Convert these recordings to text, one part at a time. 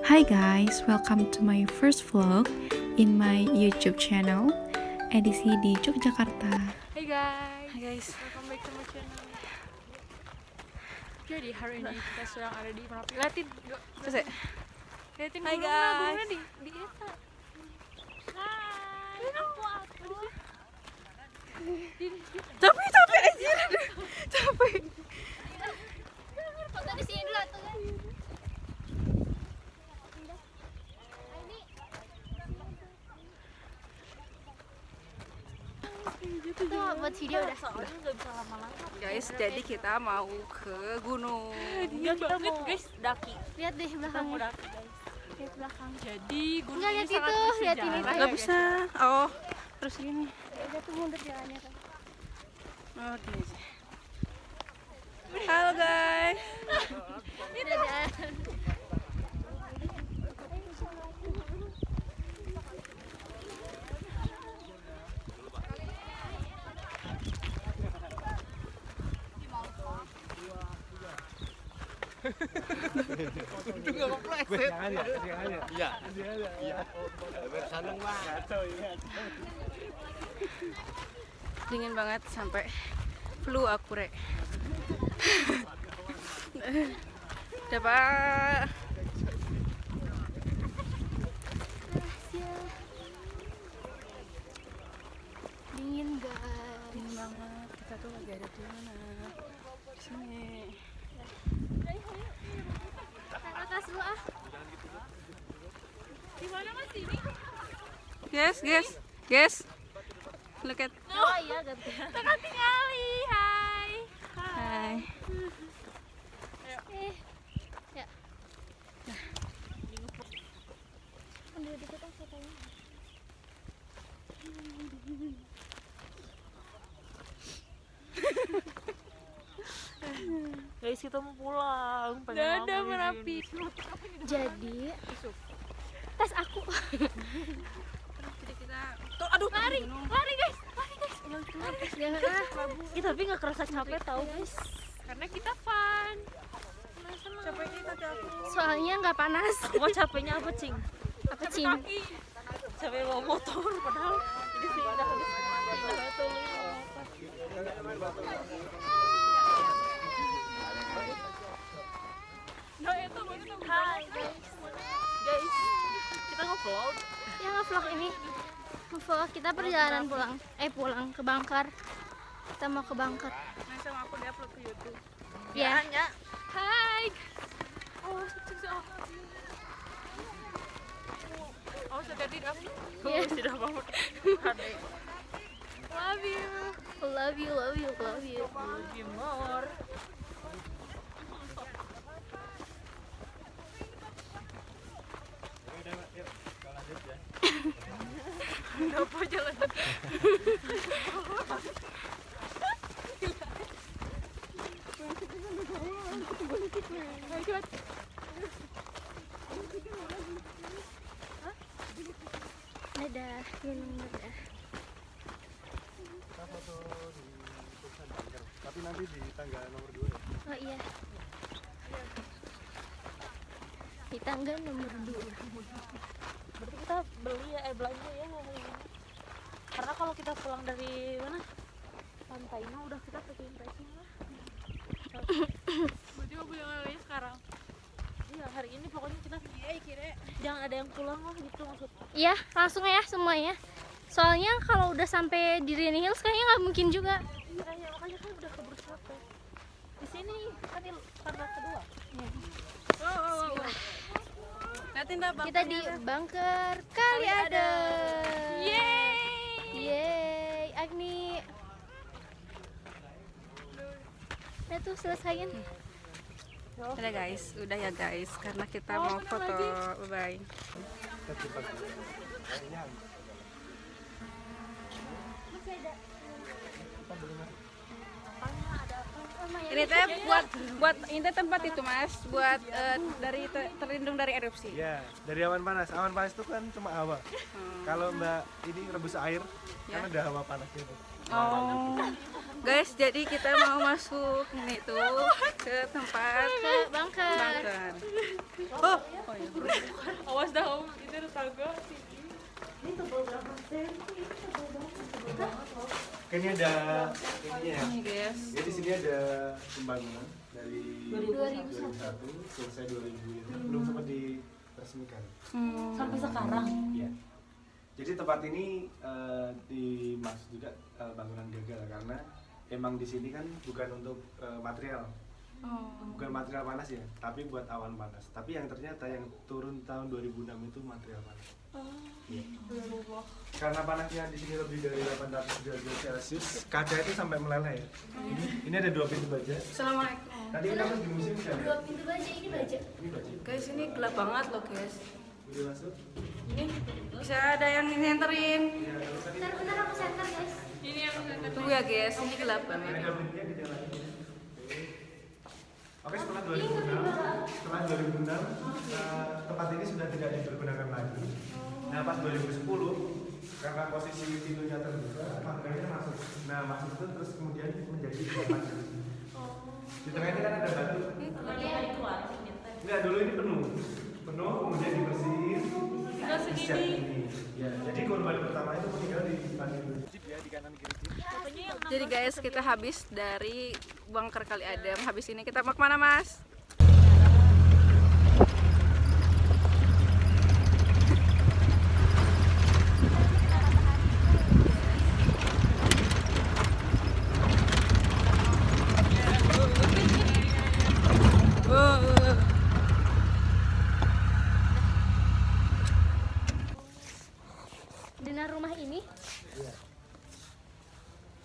Hi guys, welcome to my first vlog in my YouTube channel, edisi di Yogyakarta. Hey guys, welcome back to my channel. Jadi hari ini kita sedang ada di Merapi. Liatin, Selesai. liatin Hai gulungnya guys. di eta. Hai, aku. Capek anjir. Capek. Foto di sini dulu atuh kan. Itu buat video udah. Soalnya nggak bisa lama-lama. Guys, jadi kita mau ke gunung. Iya, kita mau guys daki. Lihat deh belakangnya. Daki guys. Lihat belakang. Jadi gunung Enggak, ini lihat sangat itu, lihat ini. bersejarah. Nggak bisa. Oh, terus gini. Udah tuh mundur jalannya kan. Oh, gini aja. Halo guys. Dadah. Dingin banget sampai flu aku rek. Dapat. Dingin guys. Dingin banget. Kita tuh lagi ada di mana? Di sini. Naik atas dulu ah. Di mana Mas ini? Guys. Look at. Oh iya ganti. Tengah tinggali. Hai. Hai. Ya. Ambil dikit ah fotonya. Guys, kita mau pulang. Dadah Merapi. Jadi tas aku. Jadi kita. Tuh, aduh. Lari guys. Jangan ah. Tapi nggak kerasa capek tau guys. Karena kita fun. Capeknya tadi aku. Soalnya nggak panas. Mau capeknya apa cing? Apa cing? Capek bawa motor padahal ini sih udah habis pindah tuh. Hai guys, kita nge-vlog. Ya nge-vlog ini. Nge-vlog kita perjalanan pulang ke Bangkar. Kita mau ke Bangkar. Nah, sama aku di-upload ke YouTube. Ya. Hai. Oh, sudah tidak. Iya. Sudah banget. Love you. Love you. Love you more. Kenapa jalan? Dadah, gunung dadah. Tapi nanti di tangga nomor 2 ya? Oh iya. Di tangga nomor 2. Berarti kita beli ya, belanja ya hari ini. Karena kalau kita pulang dari mana? Pantainya udah kita ke Pantainya lah. Berarti mau pulang lagi sekarang. Iya, hari ini pokoknya kita jangan ada yang pulang lah gitu maksudnya. Iya, langsung ya semuanya. Soalnya kalau udah sampai di Rini Hills kayaknya nggak mungkin juga. Iya, makanya kan udah keburu capek. Di sini kan tangga kedua. Liatin dah Bang. Kita di Bangker Kali ada. Yeay. Yeay, Agni. Nah tuh selesain. Udah guys, udah ya guys, karena kita mau foto. Bye. Ini teh buat ini teh tempat itu Mas, buat dari terlindung dari erupsi. Iya, dari awan panas. Awan panas itu kan cuma hawa. Kalau Mbak ini rebus air, kan ada hawa panasnya tuh. Oh, guys, jadi kita mau masuk ini tuh ke tempat Ke Bangker. Bangker. Oh, oh iya. Oke, ini ada ininya ya. Nih guys. Jadi di sini ada pembangunan dari 2001 selesai 2000 itu belum sempat diresmikan. Sampai sekarang. Iya. Jadi tempat ini dimaksud juga bangunan gagal karena emang di sini kan bukan untuk material. Bukan material panas ya, tapi buat awan panas. Tapi yang ternyata yang turun tahun 2006 itu material panas. Iya. Karena panasnya di sini lebih dari 800 derajat Celcius, kaca itu sampai meleleh ya. Ini ada 2 pintu baja. Assalamualaikum. Tadi kita di museum kan? 2 pintu baja, ini baja. Ini baja. Guys, ini gelap banget loh guys. Boleh masuk? Ini bisa ada yang nyenterin. Bentar aku center guys. Tunggu ya guys, ini gelap Ini banget. ada pintunya di jalan ini. Oke, setelah 2006, tempat ini sudah tidak dipergunakan lagi. Nah, pas 2010, karena posisi pintunya terbuka, makanya masuk. Nah, masuk itu terus kemudian menjadi depan. Di tengah ini kan ada batu. Enggak, dulu ini penuh, kemudian dibersihin. Dicat ini. Ya, jadi korban pertama itu meninggal di depan itu. Ya, di kanan kiri. Jadi guys, kita habis dari bunker Kali Adem. Habis ini kita mau kemana Mas? Dengan rumah ini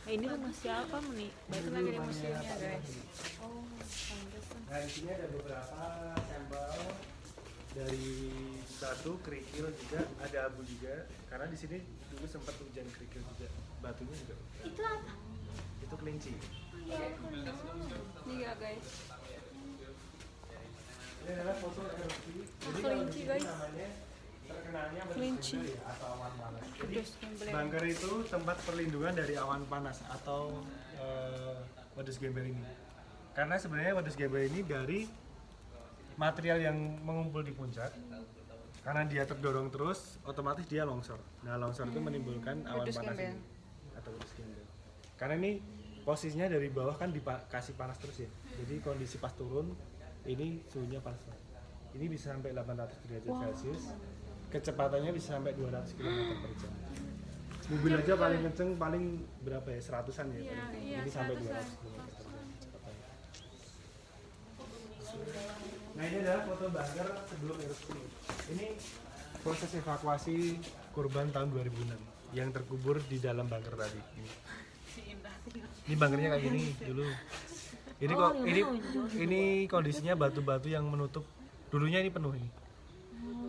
Ini rumah siapa nih? Itu lagi di museumnya guys. Nah, di sini ada beberapa sampel dari batu, kerikil juga, ada abu juga. Karena di sini dulu sempat hujan kerikil juga. Batunya juga. itu apa? Itu kelinci. Ini ya guys. Ini adalah foto erupsi. Jadi kelinci, kalau di sini guys. namanya terkenalnya Kelinci. atau awan panas. Jadi bunker itu tempat perlindungan dari awan panas atau wadus gembel ini. Karena sebenarnya wadus gembel ini dari material yang mengumpul di puncak. Karena dia terdorong terus, otomatis dia longsor. Nah, longsor itu menimbulkan awan Wadus panas gembel. ini atau wadus gembel. Karena ini posisinya dari bawah kan dikasih panas terus ya. Jadi kondisi pas turun ini suhunya panas banget. Ini bisa sampai 800 derajat Celcius. Kecepatannya bisa sampai 200 km per jam. Mobil aja paling kenceng paling berapa ya? 100-an ya. Ini sampai 200 km per jam kecepatannya. Nah, ini adalah foto bunker sebelum erupsi. Ini proses evakuasi korban tahun 2006 yang terkubur di dalam bunker tadi. Ini bunkernya kayak gini dulu. Ini kok ini kondisinya batu-batu yang menutup. Dulunya ini penuh ini.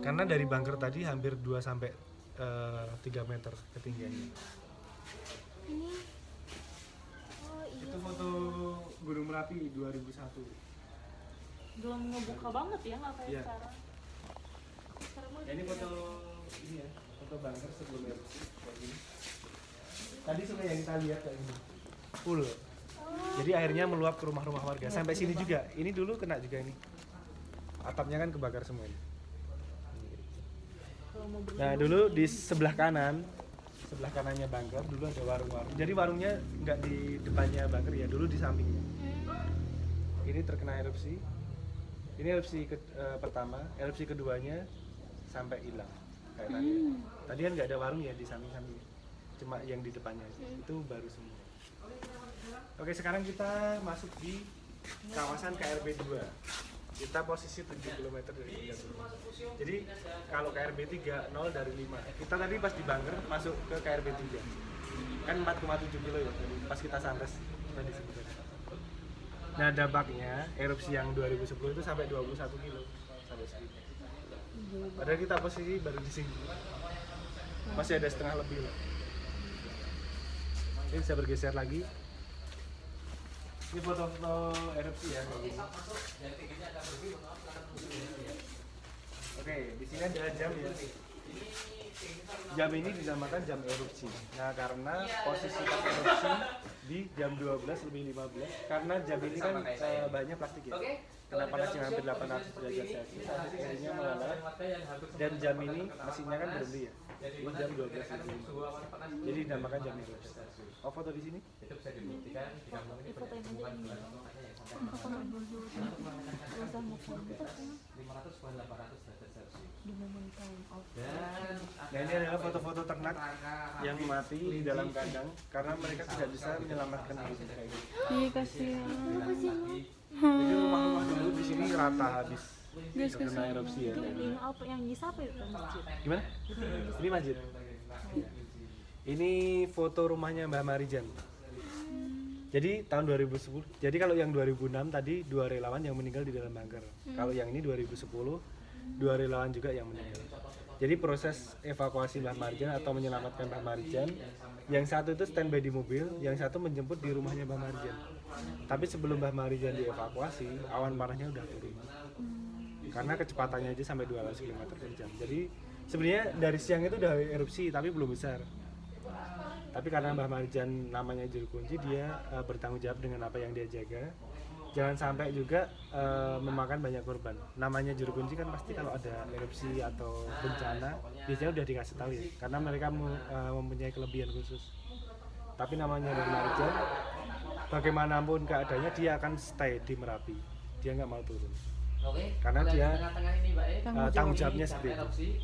Karena dari bunker tadi hampir 2 sampai 3 meter ketinggiannya. Ini oh iya. Itu foto Gunung Merapi 2001. Belum ngebuka banget ya, nggak kayak Iya. sekarang. Ya, ini foto ini ya, foto bunker sebelum erupsi kayak gini. Tadi sungai yang kita lihat kayak gini. Full. Jadi airnya meluap ke rumah-rumah warga. Sampai sini juga. Ini dulu kena juga ini. Atapnya kan kebakar semua ini. Nah, dulu di sebelah kanannya bunker dulu ada warung-warung. Jadi warungnya nggak di depannya bunker ya, dulu di sampingnya. Ini terkena erupsi. Ini erupsi pertama, erupsi keduanya sampai hilang kayak tadi. Tadi kan nggak ada warung ya di samping-samping, cuma yang di depannya itu baru semua. Oke, sekarang kita masuk di kawasan KRB 2. Kita posisi 7 km dari Tiga Gunung. Jadi kalau KRB 3 0 dari 5. Kita tadi pas di bunker masuk ke KRB 3. Kan 4,7 kilo ya pas kita santes tadi sebenarnya. Nah, dampaknya erupsi yang 2010 itu sampai 21 kilo sampai sini. Padahal kita posisi baru di sini. Masih ada setengah lebih lah. Ini bisa bergeser lagi. Ini foto-foto erupsi ya kayak gini. Oke, di sini ada jam ya. Jam ini dinamakan jam erupsi. Nah, karena posisi pas erupsi di jam 12 lebih 15. Karena jam ini kan banyak plastik ya. Kena panasnya hampir 800 derajat Celcius, akhirnya meleleh Dan jam ini mesinnya kan berhenti ya. Ini jam 12.55. Jadi dinamakan jam erupsi. Oh, foto di sini? Nah, ini adalah foto-foto ternak yang mati di dalam kandang karena mereka tidak bisa menyelamatkan diri kayak gitu. Iya, kasihan. Jadi rumah-rumah dulu di sini rata habis terkena erupsi ya. Ini apa yang nyisa apa itu masjid? Gimana? Ini masjid. Ini foto rumahnya Mbah Marijan. Jadi tahun 2010. Jadi kalau yang 2006 tadi 2 relawan yang meninggal di dalam bunker. Kalau yang ini 2010 2 relawan juga yang meninggal. Jadi proses evakuasi Mbah Marijan atau menyelamatkan Mbah Marijan, yang satu itu standby di mobil, yang satu menjemput di rumahnya Mbah Marijan. Tapi sebelum Mbah Marijan dievakuasi, awan panasnya udah turun. Karena kecepatannya aja sampai 200 km per jam. Jadi sebenarnya dari siang itu udah erupsi tapi belum besar. Tapi karena Mbah Marijan namanya juru kunci, dia bertanggung jawab dengan apa yang dia jaga. Jangan sampai juga memakan banyak korban. Namanya juru kunci kan pasti kalau ada erupsi atau bencana biasanya udah dikasih tahu ya, karena mereka mempunyai kelebihan khusus. Tapi namanya Mbah Marijan, bagaimanapun keadaannya dia akan stay di Merapi. Dia nggak mau turun. Karena dia tanggung jawabnya seperti itu.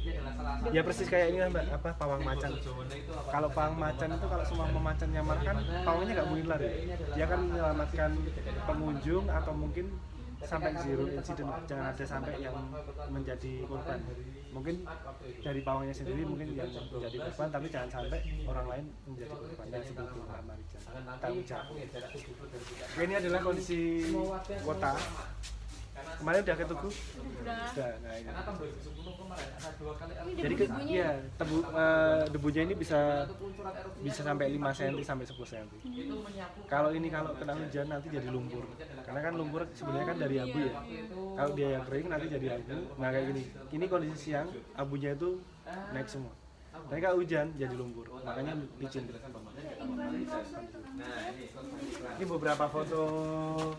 Ya persis kayak ini Mbak, apa pawang macan. Kalau pawang macan itu kalau semua pemacannya marah kan pawangnya nggak mungkin lari. Dia akan menyelamatkan pengunjung atau mungkin sampai zero incident, jangan ada sampai yang menjadi korban. Mungkin dari pawangnya sendiri mungkin yang menjadi korban, tapi jangan sampai orang lain menjadi korban. Dan seperti itu Mbak Marijan. Tanggung jawab. Oke, ini adalah kondisi kota. Kemarin udah ke Tugu? Udah. Nah, ini. Jadi debunya ini bisa sampai 5 cm sampai 10 cm. Kalau kena hujan nanti jadi lumpur. Karena kan lumpur sebenarnya kan dari abu ya. Kalau dia yang kering nanti jadi abu. Nah kayak gini. Ini kondisi siang, abunya itu naik semua. Tapi kalau hujan jadi lumpur. Makanya licin. Ini beberapa foto.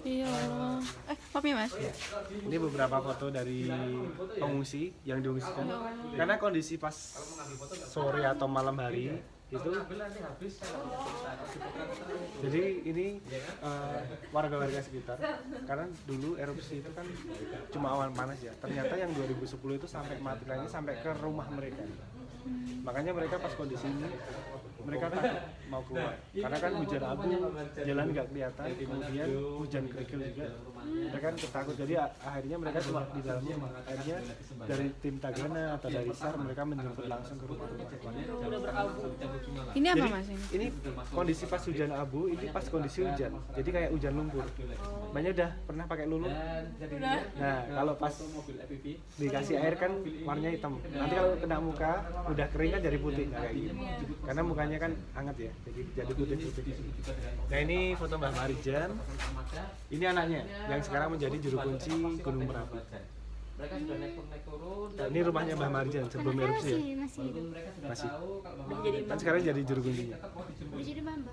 Iya. Kopi Mas. Ini beberapa foto dari pengungsi yang diungsikan. Karena kondisi pas sore atau malam hari itu. Jadi ini warga-warga sekitar. Karena dulu erupsi itu kan cuma awan panas ya. Ternyata yang 2010 itu sampai mati lagi sampai ke rumah mereka. Makanya mereka pas kondisi ini mereka takut mau keluar karena kan hujan abu, jalan nggak kelihatan, kemudian hujan kerikil juga, mereka kan takut. Jadi akhirnya mereka cuma di dalamnya. Akhirnya dari tim Tagana atau dari SAR mereka menjemput langsung ke rumah-rumah. Ini apa Jadi, Mas ini? Ini kondisi pas hujan abu, ini pas kondisi hujan. Jadi kayak hujan lumpur. Banyak udah pernah pakai luluh? Nah, kalau pas dikasih air kan warnanya hitam. Nanti kalau kena muka udah kering kan jadi putih. Nah, kayak gitu. Karena mukanya kan hangat ya, jadi putih-putih. Nah, ini foto Mbah Marijan. Ini anaknya yang sekarang menjadi juru kunci Gunung Merapi. Nah, ini rumahnya Mbah Marijan sebelum erupsi ya. Masih. Kan sekarang jadi juru kuncinya. Jadi Mbak.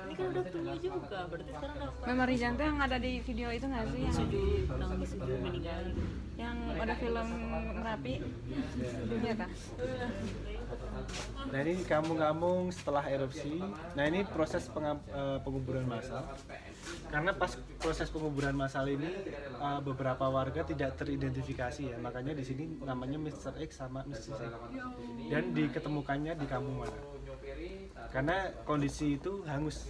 Ini kan udah tua juga, berarti sekarang udah Mbak Marijan tuh yang ada di video itu nggak sih? Yang meninggal. yang ada film Merapi. Iya kah? Nah, ini kampung-kampung setelah erupsi. Nah, ini proses penguburan massal. Karena pas proses penguburan massal ini beberapa warga tidak teridentifikasi ya, makanya di sini namanya Mr. X sama Mrs. X. Dan diketemukannya di kampung mana? Karena kondisi itu hangus.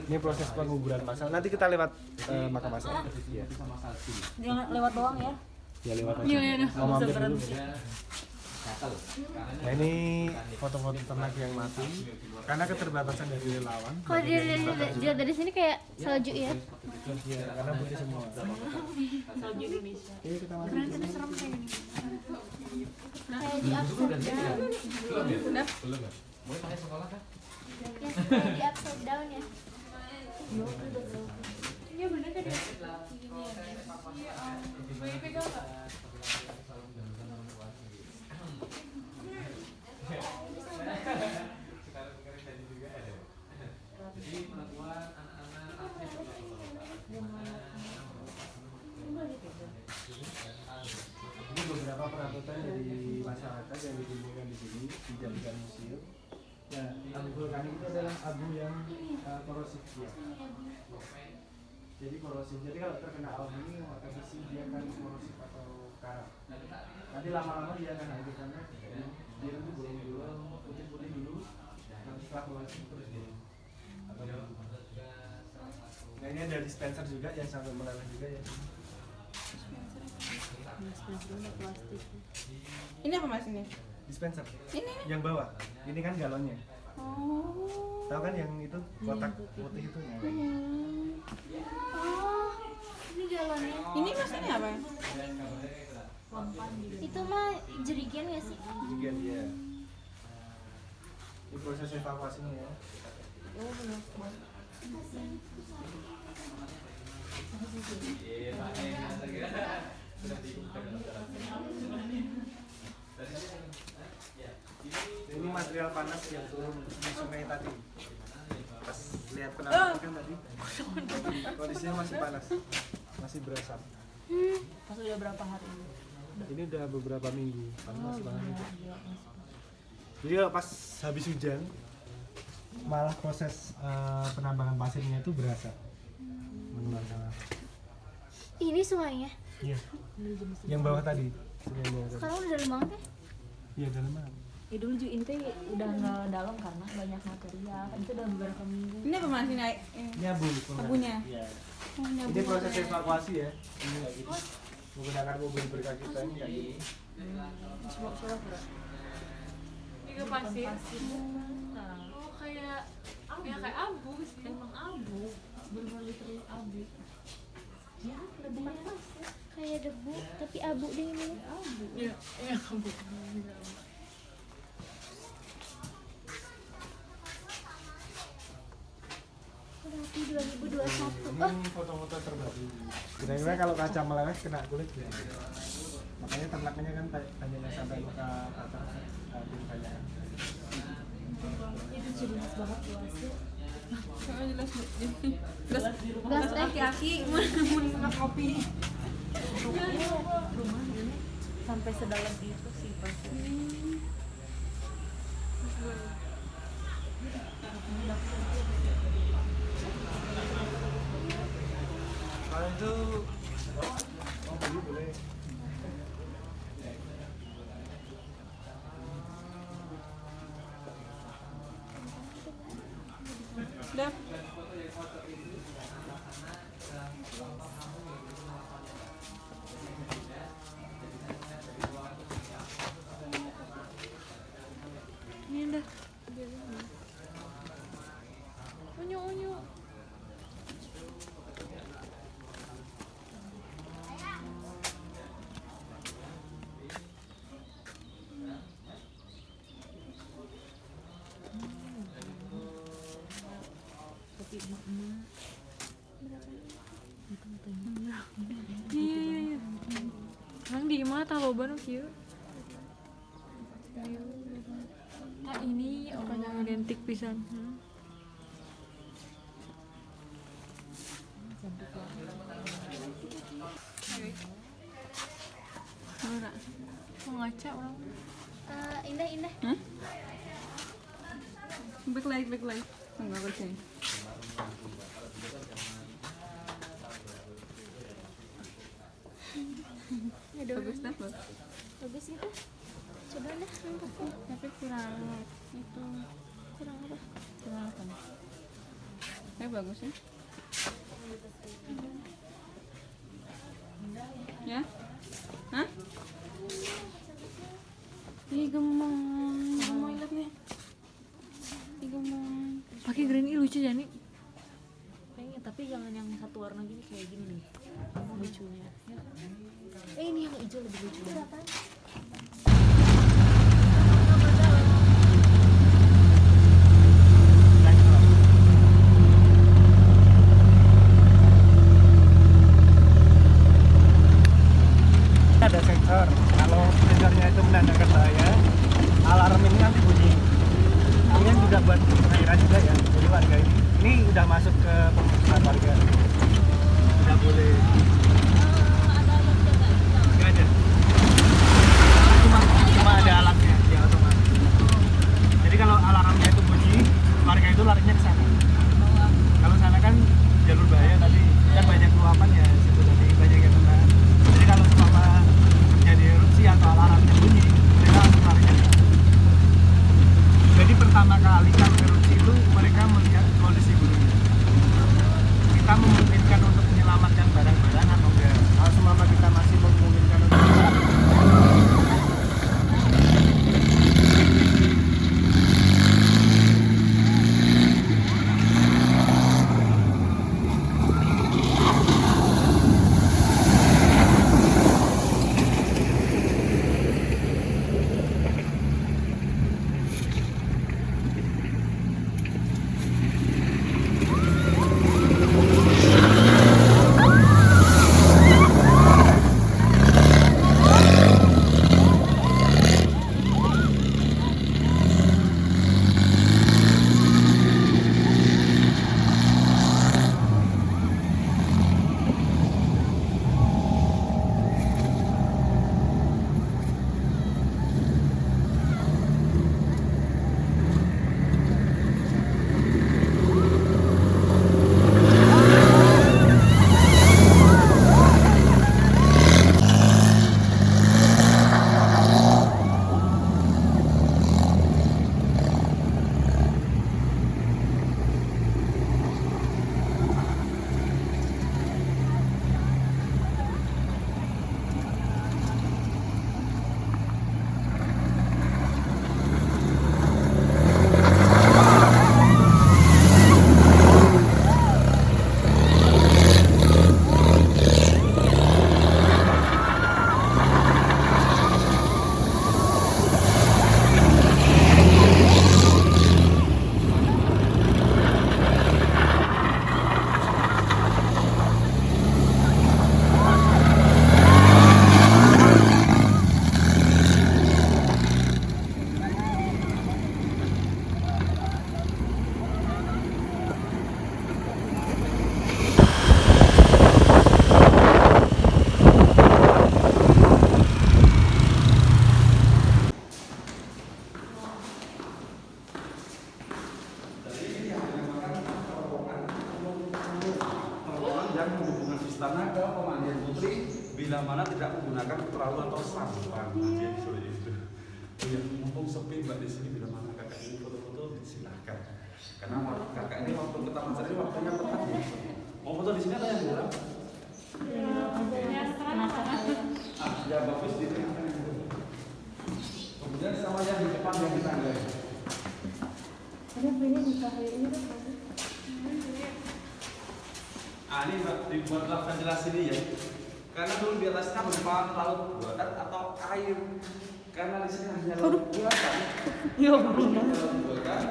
Ini proses penguburan massal. Nanti kita lewat makam massal. Ya. Jangan lewat doang ya. Ya lewat aja. Mau mampir dulu. Nah, ini foto-foto ternak yang mati karena keterbatasan dari relawan. Kalau dia dari sini kayak salju ya. Iya, karena putih semua. Salju Indonesia. Oke, kita masuk. Kayak di upside down. Ya, kayak di upside down ya. Iya bener kan ya? beberapa perabotan dari masyarakat yang dikumpulkan di sini dijadikan museum. Nah, abu vulkanik itu adalah abu yang korosif ya. Jadi korosif. Jadi kalau terkena abu ini atau besi dia akan korosif atau karat. Nanti lama-lama dia akan hancur karena dia nanti bolong-bolong, putih-putih dulu. Nanti setelah korosif terus bolong. Nah ini ada dispenser juga yang sampai meleleh juga ya. Ini apa mas ini? Dispenser. Ini? Yang bawah. Ini kan galonnya. Oh. Tahu kan yang itu kotak putih itu ya? Oh, ini galonnya. Ini mas ini apa? Itu mah jerigen gak sih? Juga dia. Ini proses evakuasinya ya. Ini material panas yang turun di sungai tadi. Pas lihat penampungan kan tadi, kondisinya masih panas, masih berasap. Pas udah berapa hari? Ini udah beberapa minggu, panas banget. Jadi kalau pas habis hujan, malah proses penambangan pasirnya itu berasa mengeluarkan asap. Ini sungainya. Iya. Yang bawah tadi. Yang bawah tadi. Sekarang udah dalam banget ya? Iya dalam banget. Ya dulu juga ini teh udah nggak dalam karena banyak material. Kan itu udah beberapa minggu. Ini apa mas ini? Ini abu. Abunya? Iya. Oh, ini Ini proses evakuasi ya. Ini kayak gitu. Menggunakan mobil berkaki tank kayak gini. Ini pasir. Oh kayak abu, emang abu. Benar-benar literally abu. Ya, udah bukan pasir. Kayak debu, tapi abu deh ini. Abu. Iya, abu. Berarti 2021. Ini foto-foto terbaru. Kira-kira kalau kaca meleleh kena kulit ya. Makanya ternaknya kan banyak sampai luka kaca banyak. Itu ciri khas banget luasnya. Gas teh. Aki-aki mau minum kopi. Rumah ini sampai sedalam itu sih pasti. Kalau itu beli boleh. Udah. Ini dah. Unyu. Iya. Nang di mana tahu banget kieu. Ah ini orang yang identik pisan. Mana? Mau ngaca orang? Indah. Backlight. Enggak percaya. Bagus dah, bagus. Bagus gitu. Coba deh, angkat. Tapi kurang itu. Kurang apa? Kurang apa? Bagus ya. Ya? Hah? Ih gemong lihat nih. Ih gemong. Pakai green ini lucu ya nih. Kayaknya tapi jangan yang satu warna gini kayak gini nih. Lucunya. Ini yang hijau lebih lucu. Ada sensor. Kalau sensornya itu menandakan bahaya, alarm ini nanti bunyi. Ini kan juga buat perairan juga ya. Jadi warga ini udah masuk ke pemukiman warga. Udah boleh. Nggak ada. tidak menggunakan perahu atau sampan. Jadi seperti itu. Ya, mumpung sepi Mbak di sini bila mana kakak ini foto-foto silahkan. Karena kakak ini waktu ke Taman Sari waktunya tepat ya. Mau foto di sini atau yang di dalam? Ya bagus di sini. Kemudian sama yang di depan yang di tangga. Ini Mbak dibuatlah ventilasi ini ya. Karena dulu di atasnya berupa laut buatan atau air. Karena di sini hanya laut buatan. Ya Laut buatan,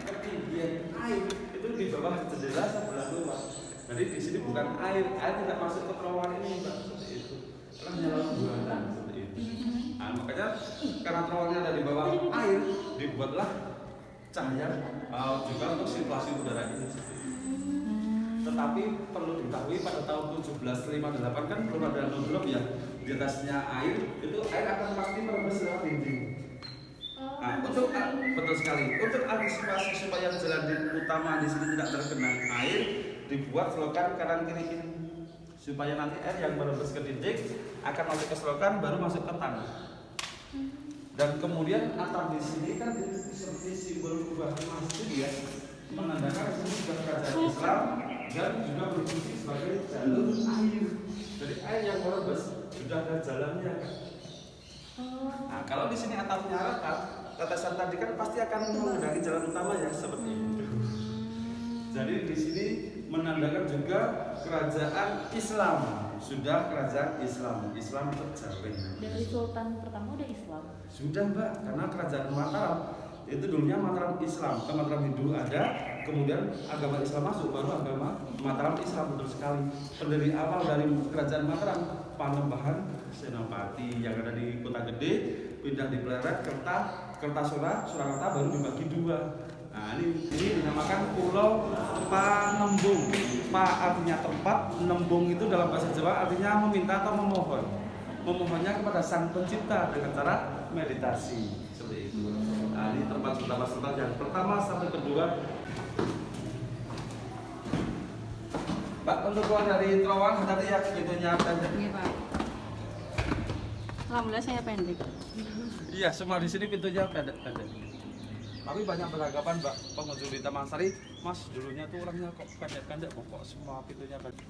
ketinggian air itu di bawah jendela sebelah luar. Jadi di sini bukan air tidak masuk ke terowongan ini Mbak, seperti itu. Karena hanya laut buatan seperti itu. Nah, makanya karena terowongannya ada di bawah air, dibuatlah cahaya juga untuk sirkulasi udara ini. Tetapi perlu diketahui pada tahun 1758 kan belum ada drop ya, di atasnya air itu air akan pasti merembes lewat dinding. Nah, untuk betul sekali untuk antisipasi supaya jalan utama di sini tidak terkena air, dibuat selokan kanan kiri ini supaya nanti air yang merembes ke dinding akan masuk ke selokan baru masuk ke tanah. Dan kemudian atap di sini kan seperti simbol kubah masjid ya, menandakan di sini sudah kerajaan Islam dan juga berfungsi sebagai jalur air. Jadi air yang merembes sudah ada jalannya kan. Nah, kalau di sini atapnya rata, tetesan tadi kan pasti akan mengendangi jalan utama ya seperti itu. Jadi di sini menandakan juga kerajaan Islam, sudah kerajaan Islam terjalin. Dari Sultan pertama udah Islam. Sudah Mbak, karena kerajaan Mataram itu dulunya Mataram Islam, ke Mataram Hindu ada, kemudian agama Islam masuk, baru agama Mataram Islam, betul sekali. Pendiri awal dari kerajaan Mataram, Panembahan Senopati yang ada di Kota Gede, pindah di Pleret, Kertasura, Surakarta baru dibagi dua. Nah ini dinamakan Pulau Panembung. Pa artinya tempat, nembung itu dalam bahasa Jawa artinya meminta atau memohon. Memohonnya kepada Sang Pencipta dengan cara meditasi seperti itu. Nah ini tempat sultan yang pertama sampai kedua. Pak, untuk keluar dari terowongan tadi ya pintunya pendek. Iya, Pak. Alhamdulillah saya pendek. Iya, semua di sini pintunya pendek-pendek. Tapi banyak beranggapan Mbak, pengunjung di Taman Sari, Mas dulunya tuh orangnya kok pendek-pendek, kok semua pintunya pendek.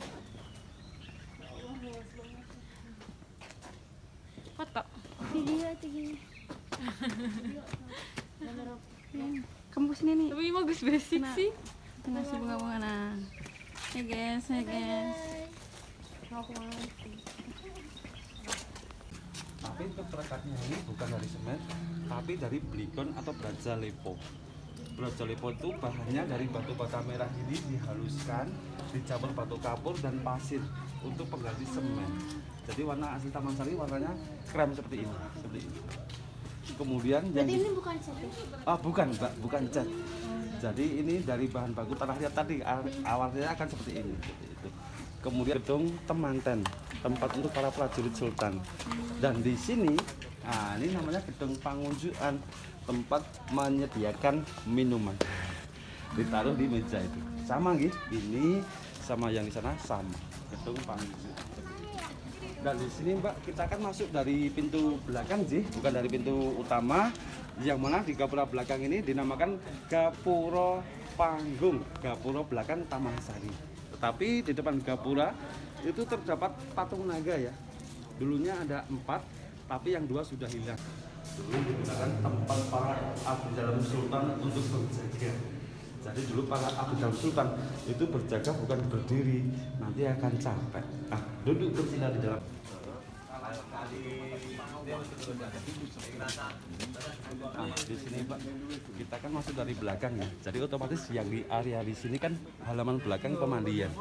Foto. Video atau gini? Kamu kesini nih. Tapi bagus basic Nah. sih. Nasi bunga-bunga nah. Ya guys, ya guys. Tapi untuk perekatnya ini bukan dari semen, tapi dari belikon atau baja lepo. Baja lepo itu bahannya dari batu bata merah ini dihaluskan, dicampur batu kapur dan pasir untuk pengganti semen. Jadi warna asli Taman Sari warnanya krem seperti ini, seperti ini. Kemudian yang Berarti ini bukan cat ya? bukan Mbak, bukan cat. Jadi ini dari bahan baku tanah liat tadi awalnya akan seperti ini, seperti itu. Kemudian gedung Temanten, tempat untuk para prajurit sultan. Dan di sini, nah ini namanya gedung Pangunjukan, tempat menyediakan minuman. Ditaruh di meja itu. Sama gitu, ini sama yang di sana sama, gedung Pangunjukan. Dan di sini Mbak, kita akan masuk dari pintu belakang sih, bukan dari pintu utama. Yang mana di gapura belakang ini dinamakan Gapura Panggung, Gapura belakang Taman Sari. Tetapi di depan gapura itu terdapat patung naga ya. Dulunya ada 4, tapi yang 2 sudah hilang. Dulu digunakan tempat para abdi dalam sultan untuk berjaga. Jadi dulu para abdi dalam sultan itu berjaga bukan berdiri, nanti akan capek. Nah, duduk bersila di dalam. Nah, di sini Pak, kita kan masuk dari belakang ya. Jadi otomatis yang di area di sini kan halaman belakang pemandian.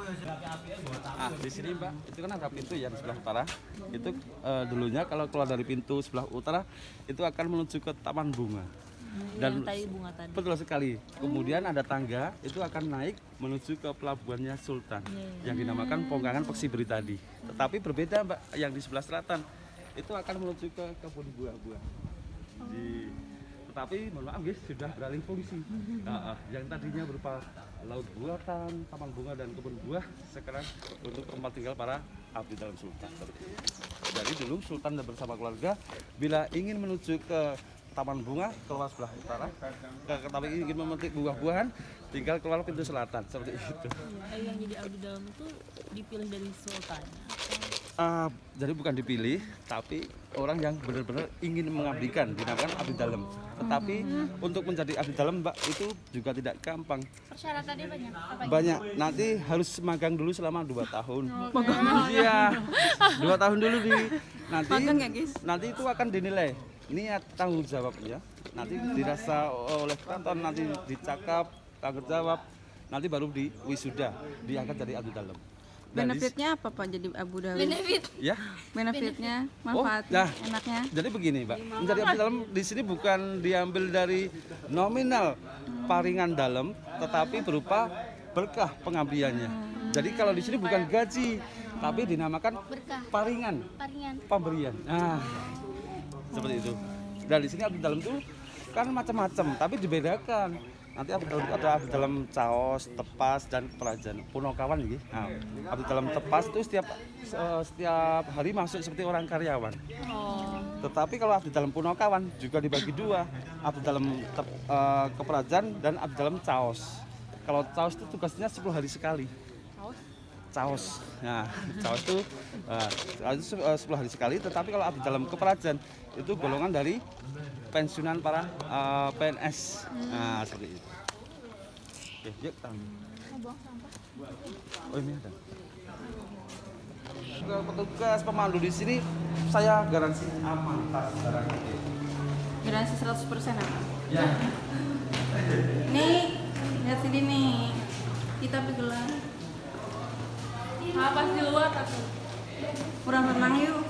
Ah, di sini Mbak, itu kan ada pintu yang sebelah utara. Itu dulunya kalau keluar dari pintu sebelah utara itu akan menuju ke Taman Bunga. Dan yang tadi bunga tadi. betul sekali. Kemudian ada tangga itu akan naik menuju ke pelabuhannya Sultan yang dinamakan Pongkangan Peksiberi tadi. Tetapi berbeda Mbak, yang di sebelah selatan itu akan menuju ke kebun buah-buah. Tetapi mohon maaf guys, sudah beralih fungsi. Yang tadinya berupa laut buatan, taman bunga dan kebun buah, sekarang untuk tempat tinggal para abdi dalam sultan. Dan Jadi dulu Sultan dan bersama keluarga bila ingin menuju ke taman bunga keluar sebelah utara, tapi ingin memetik buah-buahan tinggal keluar pintu selatan seperti itu. Yang jadi abdi dalam itu dipilih dari sultan. Jadi bukan dipilih, tapi orang yang benar-benar ingin mengabdikan dinamakan abdi dalam. Tetapi untuk menjadi abdi dalam, Mbak, itu juga tidak gampang. Persyaratannya banyak. Apa Banyak. Nanti harus magang dulu selama 2 tahun. Iya, 2 tahun dulu nanti itu akan dinilai niat tanggung jawabnya. Nanti dirasa oleh keraton, nanti dicakap tanggung jawab, nanti baru di wisuda diangkat jadi abdi dalam. Benefitnya apa Pak jadi Abu Dhabi? benefit? Ya. Benefitnya, manfaatnya, enaknya? Jadi begini, Mbak. Menjadi abdi dalam di sini bukan diambil dari nominal paringan dalam, tetapi berupa berkah pengabdiannya. Jadi kalau di sini bukan gaji, tapi dinamakan Berkah. paringan, Paringan. pemberian. Nah, seperti itu. Dan di sini abdi dalam itu kan macam-macam, tapi dibedakan. Nanti abdi dalam itu ada abdi dalam caos, tepas, dan keperajan. Punokawan gitu. Nah, abdi dalam tepas itu setiap hari masuk seperti orang karyawan. Tetapi kalau abdi dalam punokawan juga dibagi 2, abdi dalam keperajan dan abdi dalam caos. Kalau caos itu tugasnya 10 hari sekali. Caos. Nah, caos itu 10 hari sekali. Tetapi kalau abdi dalam keperajan itu golongan dari pensiunan para PNS. Nah, seperti itu. Oke, yuk kita. Oh, ini ada. Petugas pemandu di sini saya garansi aman tas barang ini. Garansi 100% apa? Ya. Nih, lihat sini nih. Kita pegelar. Pas di luar tapi Kurang renang yuk.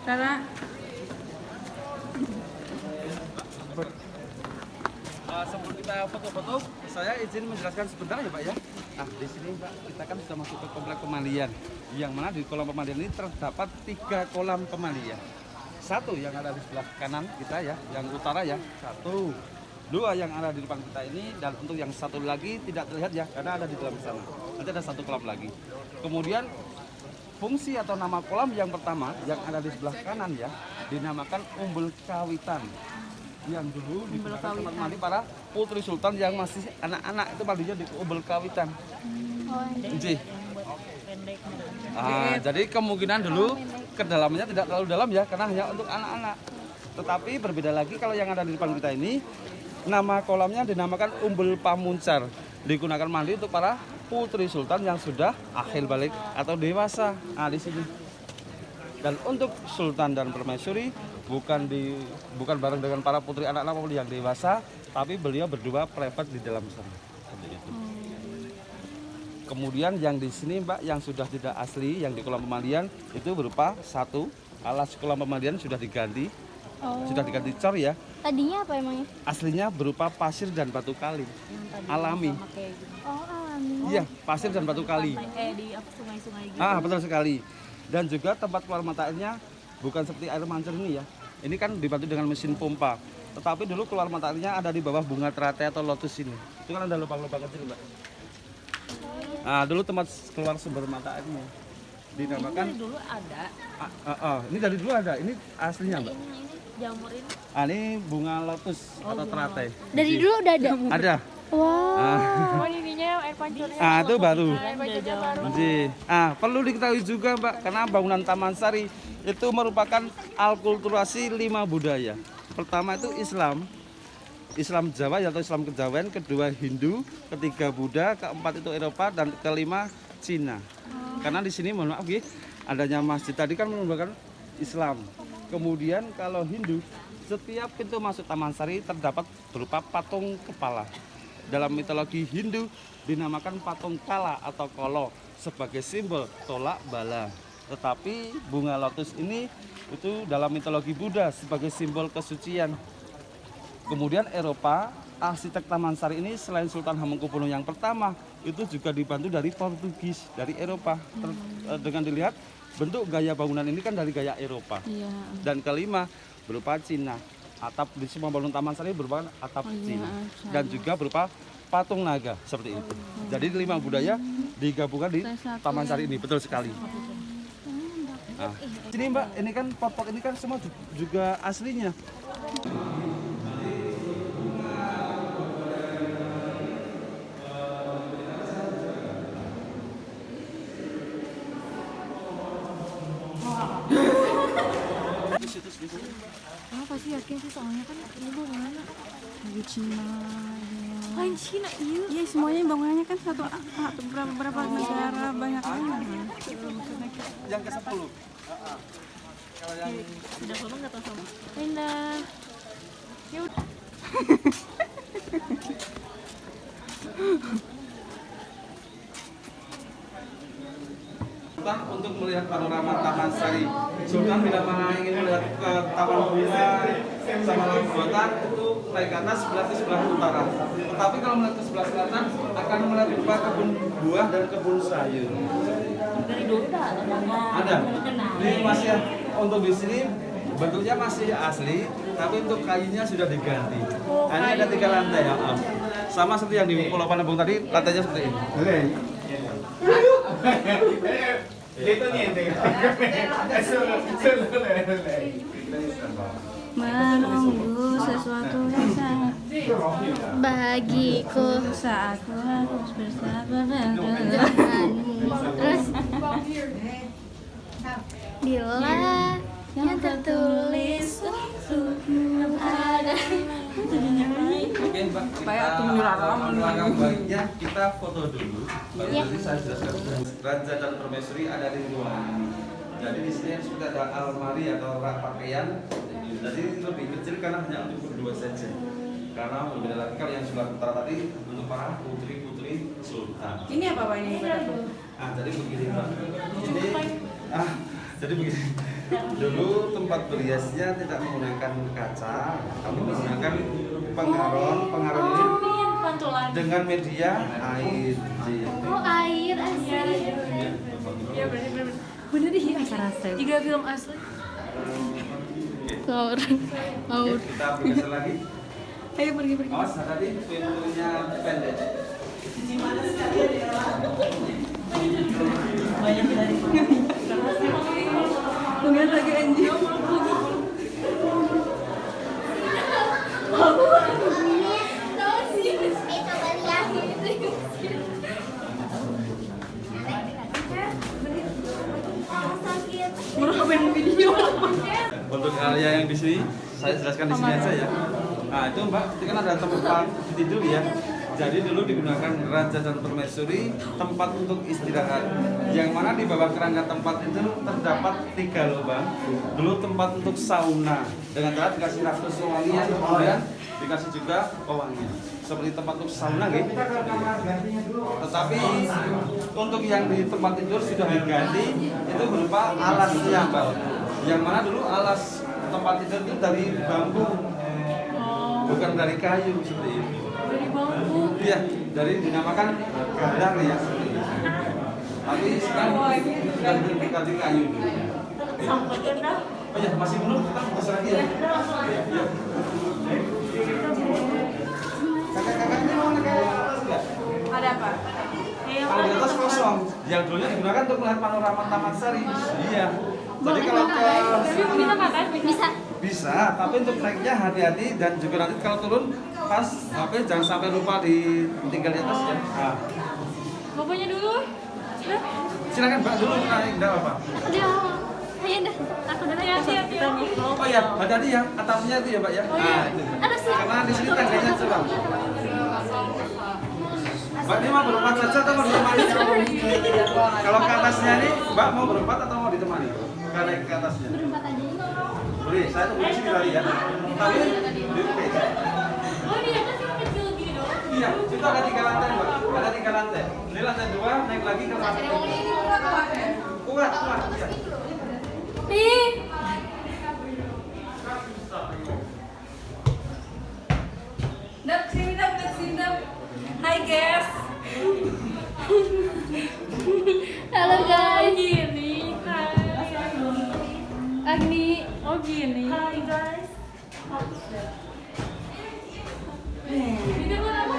Rara, Sebelum kita foto-foto, saya izin menjelaskan sebentar ya Pak ya. Nah, di sini Pak, kita kan sudah masuk ke komplek pemandian. Yang mana di kolam pemandian ini terdapat 3 kolam pemandian. 1 yang ada di sebelah kanan kita ya, yang utara ya. 1. 2 yang ada di depan kita ini, dan untuk yang 1 lagi tidak terlihat ya, karena ada di dalam sana. Nanti ada 1 kolam lagi. Kemudian fungsi atau nama kolam yang pertama yang ada di sebelah kanan ya, dinamakan Umbul Kawitan. Yang dulu digunakan tempat mandi para putri sultan yang masih anak-anak, itu mandinya di Umbul Kawitan. Nggih. Jadi kemungkinan dulu kedalamannya tidak terlalu dalam ya, karena hanya untuk anak-anak. Tetapi berbeda lagi kalau yang ada di depan kita ini, nama kolamnya dinamakan Umbul Pamuncar. Digunakan mandi untuk para putri sultan yang sudah akhir balik atau dewasa. Nah, di sini. Dan untuk sultan dan permaisuri bukan bareng dengan para putri anak-anak yang dewasa, tapi beliau berdua private di dalam sana. Seperti itu. Kemudian yang di sini Mbak yang sudah tidak asli yang di kolam pemandian itu berupa 1 alas kolam pemandian sudah diganti. Sudah diganti cor ya. Tadinya apa emangnya? Aslinya berupa pasir dan batu kali. Alami. Oh, alami. Iya, pasir dan batu kali. di sungai-sungai gitu. Betul sekali. Dan juga tempat keluar mata airnya bukan seperti air mancur ini ya. Ini kan dibantu dengan mesin pompa. Tetapi dulu keluar mata airnya ada di bawah bunga teratai atau lotus ini. Itu kan ada lubang-lubang kecil, Mbak. Nah, dulu tempat keluar sumber mata airnya dinamakan. Ini dulu ada. Ini dari dulu ada. Ini aslinya, Mbak. Ini jamur ini. Ini bunga lotus atau teratai. Dari dulu udah ada. Ada. Wow. Oh, ininya air pancurnya. Itu baru. Air pancurnya baru. Perlu diketahui juga Mbak, karena bangunan Taman Sari itu merupakan alkulturasi 5 budaya. Pertama itu Islam Jawa atau Islam Kejawen, kedua Hindu, ketiga Buddha, keempat itu Eropa, dan kelima Cina. Karena di sini mohon maaf adanya masjid tadi kan merupakan Islam. Kemudian kalau Hindu, setiap pintu masuk Taman Sari terdapat berupa patung kepala. Dalam mitologi Hindu dinamakan patung kala atau kolo sebagai simbol tolak bala. Tetapi bunga lotus ini itu dalam mitologi Buddha sebagai simbol kesucian. Kemudian Eropa, arsitek Taman Sari ini selain Sultan Hamengkubuwono yang pertama, itu juga dibantu dari Portugis, dari Eropa. Dengan dilihat bentuk gaya bangunan ini kan dari gaya Eropa. Iya. Dan kelima berupa Cina. Atap di semua bangunan Taman Sari berupa atap Cina. Dan juga berupa patung naga seperti itu. Jadi 5 budaya digabungkan di Taman Sari ini, betul sekali. Nah, sini Mbak, ini kan pot-pot ini kan semua juga aslinya. Apa sih yakin sih soalnya kan ini bangunannya dari Cina. Lain Cina iya. Iya semuanya bangunannya kan satu berapa negara banyak banget. Yang ke-10. Kalau yang Udah sama nggak tahu sama. Indah. Yuk. untuk melihat panorama Taman Sari Sultan, bila mana ingin melihat ke Taman Bunga sama Laut Buatan itu naik ke atas berarti sebelah utara. Tetapi kalau melihat ke sebelah selatan akan melihat berupa kebun buah dan kebun sayur. Dari dulu dah Ada. Ini masih untuk di sini bentuknya masih asli, tapi untuk kayunya sudah diganti. Hanya ada 3 lantai ya. Sama seperti yang di Pulau Panembung tadi, lantainya seperti ini. menunggu sesuatu yang sangat Bagiku saat ku harus bersabar dan terus bila yang tertulis untukmu ada. Oke Mbak, kita melangkah baiknya kita foto dulu. Baru tadi saya jelaskan Raja dan Permaisuri ada di ruangan. Jadi di sini sudah ada almari atau rak pakaian. Jadi lebih kecil karena hanya untuk berdua saja. Karena berbeda lagi kalau yang sebelah utara tadi untuk para putri-putri sultan. Ini apa Pak ini? Jadi begini Mbak. Jadi begini. Dulu tempat beriasnya tidak menggunakan kaca, kami menggunakan pengaron ini dengan media air. Oh, air asli. Iya bener deh acara asli. Jika film asli. Ngawur. Kita bergeser lagi. Ayo pergi. Awas tadi pintunya pendek. Banyak dari. Lihat lagi anjing. Merekam video. Untuk area yang di sini, saya jelaskan di sini aja ya. Nah itu Mbak, itu kan ada tempat tidur ya. Jadi dulu digunakan Raja dan Permaisuri tempat untuk istirahat. Yang mana di bawah kerangka tempat itu terdapat 3 lubang. Dulu tempat untuk sauna dengan cara dikasih rafus wangian, kemudian dikasih juga pewangian. Seperti tempat untuk sauna gitu. Tetapi untuk yang di tempat tidur sudah diganti itu berupa alasnya Mbak. Yang mana dulu alas tempat tidur itu dari bambu, bukan dari kayu seperti itu. Dari bambu. Iya, dari dinamakan gadang ya seperti itu. Tapi sekarang ganti kayu dulu. Sampai dah. Oh ya, masih belum, kita bisa lagi ya. Kakak-kakak ini mau naik atas nggak? Ada apa? Kalau di atas kosong, yang dulunya digunakan untuk melihat panorama Taman Sari. Iya. Jadi kalau ke bisa, tapi untuk naiknya hati-hati dan juga nanti kalau turun pas HP jangan sampai lupa ditinggal di atas ya. Nah. Bapaknya dulu. Silakan Mbak dulu naik, enggak apa-apa. Ayo dah, aku udah Hati-hati. Oh ya, hati-hati ya, atapnya itu ya Mbak ya. Nah, itu. Ada sih. Karena di sini tangganya curam. Mbak ini mau berempat saja atau mau ditemani? Kalau ke atasnya ini, Mbak mau berempat atau mau ditemani? Karena naik ke atasnya. Berempat aja ini. Boleh, saya tunggu di sini kali ya. Tapi di Oh di atas yang kecil gini dong. iya, itu ada 3 lantai Mbak. Ada 3 lantai. Ini lantai 2, naik lagi ke lantai 3. Kuat, iya. Nih. Dap, sini dap. Hai guys. Halo guys. Gini. Agni. Oh gini. Hai guys. Itu apa?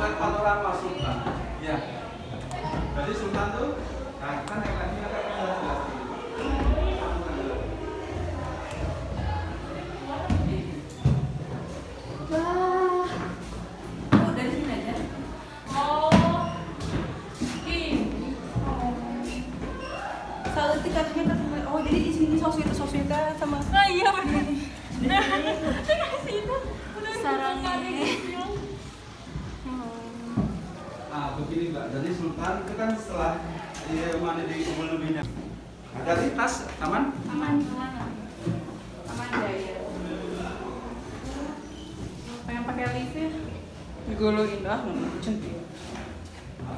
melihat panorama Sultan. Ya. Jadi Sultan tuh, nah kan yang tadi agak jelas. Selalu katanya oh jadi di sini sosmed sama iya benar. Nah begini Mbak, jadi Sultan itu kan setelah dia mandi di kubur lebihnya. Nah, dari tas aman? aman ya. Pengen pakai lift ya? Diguluin dah, centil.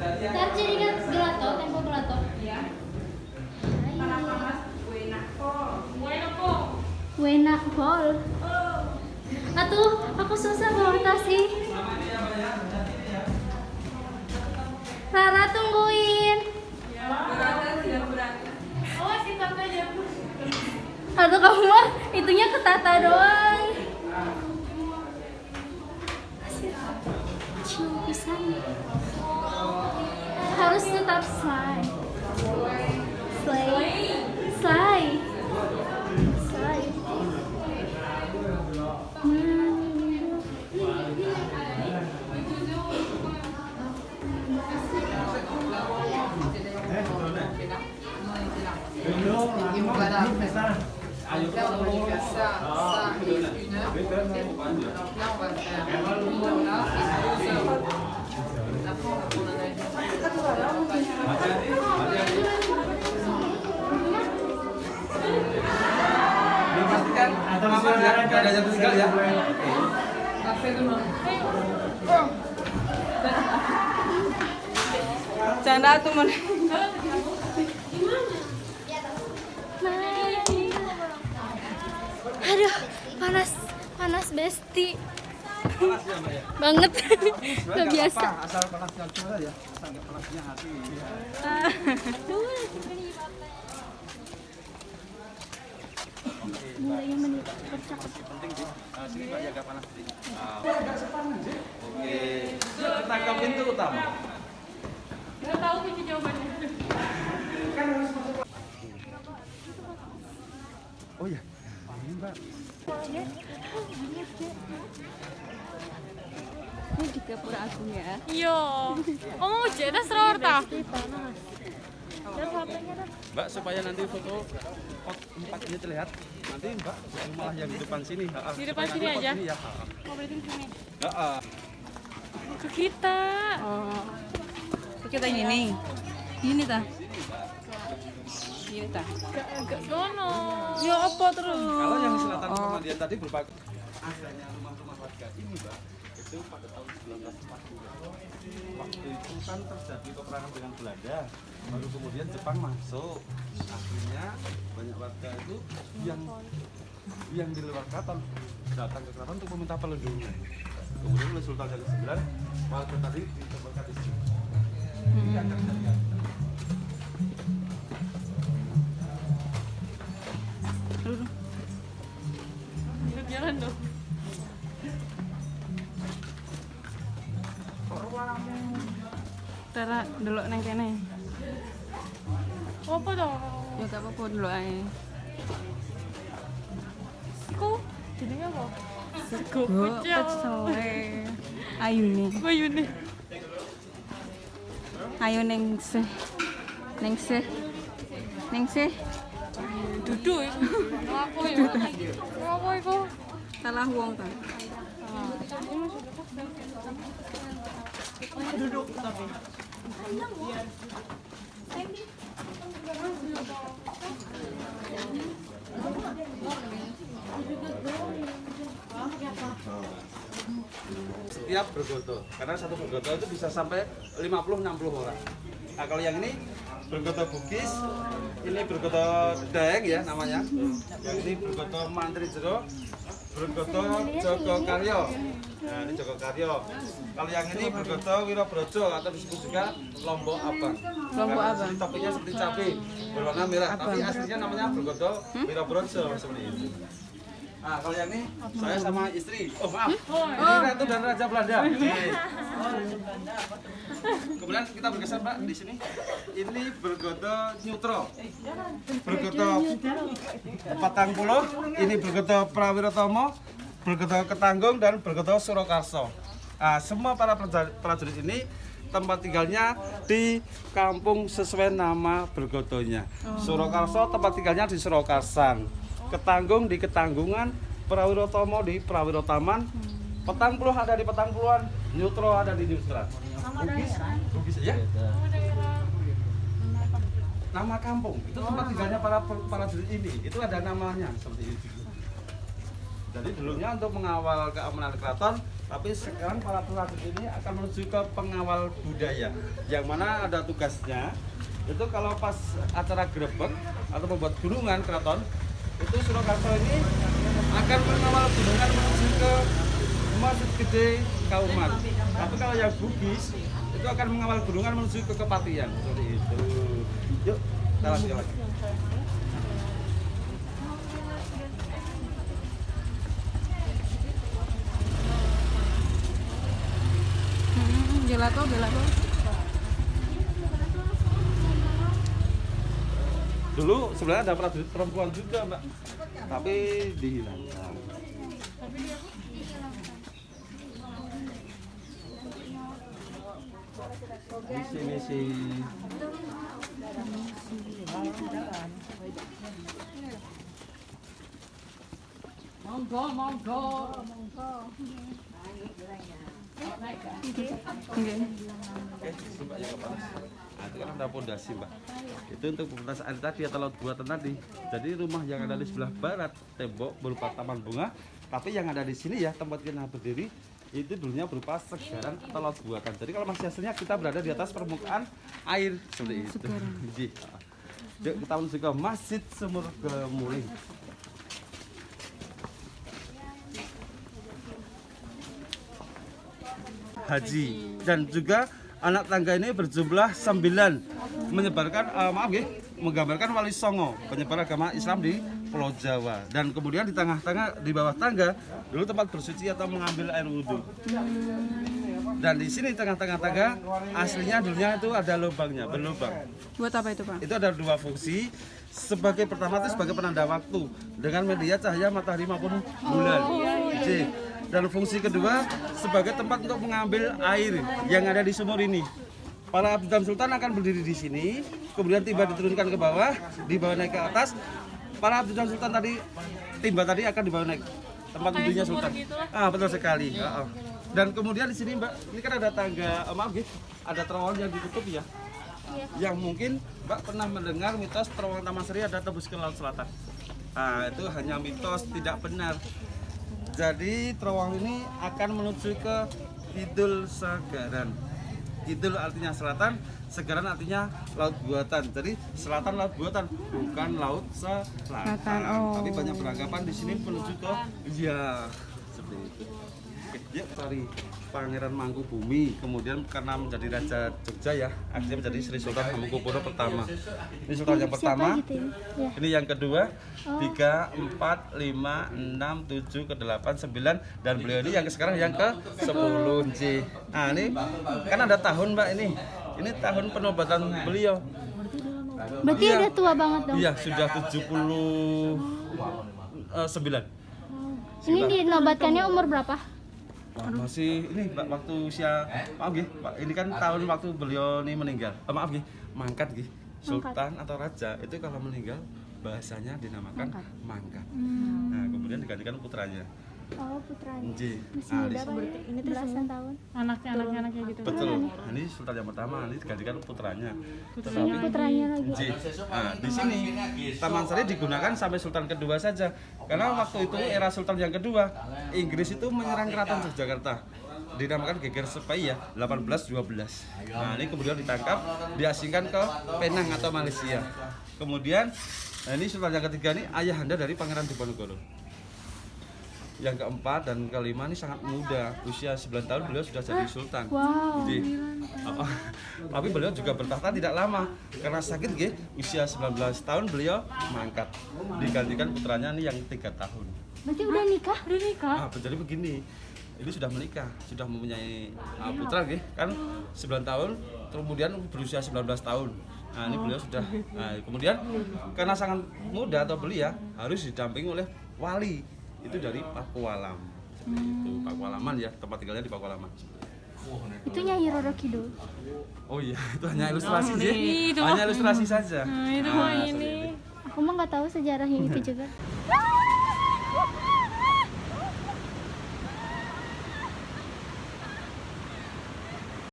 Ntar jadi kan gelato, tempo gelato. Iya. Panas-panas, Wena pol. Atuh, aku susah bawa tas sih. Rara tungguin. Aduh kamu mah itunya ketata doang. Cium pisan. Harus tetap slide. Slide. Dipastikan aman ya, nggak ada jatuh sekali ya. Canda tuh man. Aduh, panas besti. Panas ya Mbak ya? Banget. Sebenarnya Gak biasa. apa-apa, asal panasnya cuma ya, asal nggak panasnya hati. Mulainya menit. Penting sih. Sini Mbak jaga panas sini. Oke. Ketangkapin itu utama. Nggak tahu kunci jawabannya. Oh ya, ini Mbak. Ini di Gapura Agung ya. Iya. Oh, jadi seror ta. Mbak supaya nanti foto tempatnya terlihat. Nanti Mbak malah yang di depan sini. Di depan sini aja? Sini, ya. Oh, berarti di sini. Heeh. Ke kita. Oh. Kita ini. Ini ta. Ini ta. Agak sono. Ya apa terus? Kalau yang selatan Pemandian tadi berupa adanya rumah-rumah warga ini Mbak, itu pada tahun 1940. Waktu itu kan terjadi peperangan dengan Belanda, baru kemudian Jepang masuk. Akhirnya banyak warga itu yang di luar keraton datang ke keraton untuk meminta perlindungan. Kemudian oleh Sultan yang ke-9, warga tadi ditempatkan di sini. Ini yang terjadi. Jalan dong. Tara delok nang kene. Apa dong? Ya gak apa-apa delok ae. Iku jenenge apa? Sego Kok pecel. sore. Ayu nih. Bayu nih. Ayo neng se. Neng se. Neng se. Dudu iku. Aku ya. Apa iku? Salah wong ta. Duduk tapi. Setiap bergoto, karena satu bergoto itu bisa sampai 50-60 orang. Nah kalau yang ini bergoto Bugis, ini bergoto Daeng ya namanya. Yang ini bergoto Mantri Jero, bergoto Joko Karyo. Nah ini Joko Karyo. Kalau yang ini bergoto Wirabrojo atau disebut juga Lombok Abang. Lombok Karena Abang. ini topinya seperti cabai berwarna merah, tapi aslinya namanya bergoto Wirabrojo seperti itu. Nah, kalau yang ini saya sama istri. Oh, maaf. Ini Ratu dan Raja Belanda. Kemudian kita bergeser, Mbak, di sini. Ini Bergodo Nyutro. Bergodo Patangpulo, ini Bergodo Prawirotomo, Bergodo Ketanggung dan Bergodo Surakarsa. Nah, semua para prajurit ini tempat tinggalnya di kampung sesuai nama Bergodonya. Surakarsa tempat tinggalnya di Surakarsan. Ketanggung di Ketanggungan, Prawirotomo di Prawirotaman, Petangpuluh ada di Petangpuluhan, Nyutro ada di Nyutra. Bugis ya? Nama kampung, itu tempat tinggalnya para prajurit ini. Itu ada namanya seperti itu. Jadi dulunya untuk mengawal keamanan keraton, tapi sekarang para prajurit ini akan menuju ke pengawal budaya, yang mana ada tugasnya. Itu kalau pas acara grebek atau membuat gunungan keraton, itu Surakarsa ini akan mengawal gunungan menuju ke Masjid Gede Kauman. Tapi kalau yang Bugis itu akan mengawal gunungan menuju ke Kepatian. Seperti itu. Yuk, kita lanjut lagi. Gelato. Dulu sebenarnya ada prajurit perempuan juga, Mbak, tapi dihilangkan. Misi. Monggo. Mbak, ya, nah, itu kan ada pondasi, Mbak. Itu untuk pembetas air tadi atau laut buatan tadi. Jadi rumah yang ada di sebelah barat tembok berupa taman bunga, tapi yang ada di sini ya tempat kita berdiri itu dulunya berupa segaran atau laut buatan. Jadi kalau masih hasilnya kita berada di atas permukaan air seperti itu. Yuk kita menuju ke Masjid Sumur Gemuling. Haji dan juga anak tangga ini berjumlah 9 menyebarkan menggambarkan Wali Songo penyebar agama Islam di Pulau Jawa. Dan kemudian di tengah-tengah di bawah tangga dulu tempat bersuci atau mengambil air wudhu. Dan di sini tengah-tengah tangga aslinya dulunya itu ada lubangnya, berlubang. Buat apa itu, Pak? Itu ada dua fungsi. Sebagai pertama itu sebagai penanda waktu dengan media cahaya matahari maupun bulan. Dan fungsi kedua sebagai tempat untuk mengambil air yang ada di sumur ini. Para abdi dan sultan akan berdiri di sini, kemudian timba diturunkan ke bawah, dibawa naik ke atas. Para abdi dan sultan tadi, timba tadi akan dibawa naik tempat wudhunya sultan. Betul sekali. Dan kemudian di sini, Mbak, ini kan ada tangga, ada terowongan yang ditutup ya. Yang mungkin Mbak pernah mendengar mitos terowongan Taman Sari ada tembus ke laut selatan. Itu hanya mitos, tidak benar. Jadi terowongan ini akan menuju ke Kidul Sagaran. Kidul artinya selatan, Sagaran artinya laut buatan. Jadi selatan laut buatan, bukan laut selatan. Tapi banyak beranggapan di sini menuju ke seperti itu. Yuk cari Pangeran Mangkubumi, kemudian karena menjadi Raja Jogja ya, akhirnya menjadi Sri Sultan Hamengkubuwono pertama. Ini Sultan yang pertama, ini yang kedua, 3, 4, 5, 6, 7, ke-8, 9, dan beliau ini yang sekarang yang ke-10. Nah ini kan ada tahun, Mbak, ini tahun penobatan beliau. Berarti udah tua banget dong. Iya, sudah 79. Ini dinobatkannya umur berapa? Masih ini Mbak, waktu usia Pak, ini kan tahun waktu beliau ini meninggal. Mangkat Sultan atau raja itu kalau meninggal bahasanya dinamakan mangkat. Nah, kemudian digantikan putranya. Oh, putranya. Masih muda Pak. Ini belasan tahun. Anaknya gitu. Betul. Ini Sultan yang pertama, ini digantikan putranya. Ini putranya lagi. Nah, di sini Taman Sari digunakan sampai Sultan kedua saja. Karena waktu itu era Sultan yang kedua, Inggris itu menyerang Keraton Yogyakarta. Dinamakan Geger Sepaya 1812. Nah, ini kemudian ditangkap, diasingkan ke Penang atau Malaysia. Kemudian ini Sultan yang ketiga ini ayahanda dari Pangeran Diponegoro. Yang keempat dan kelima ini sangat muda, usia 9 tahun beliau sudah jadi sultan. Tapi beliau juga bertahta tidak lama karena sakit usia 19 tahun beliau mangkat, digantikan putranya ini yang 3 tahun. Berarti udah nikah? Udah nikah? Jadi begini, ini sudah menikah, sudah mempunyai putra kan 9 tahun, kemudian berusia 19 tahun. Nah, ini beliau sudah, kemudian karena sangat muda atau belia harus didampingi oleh wali itu dari Pakualam. Seperti itu, Pakualaman ya, tempat tinggalnya di Pakualaman. Itu Nyai Roro Kidul. Oh iya, itu hanya ilustrasi sih. itu Hanya ilustrasi saja. Nah, itu mah seperti ini. itu. Aku mah nggak tahu sejarahnya itu juga.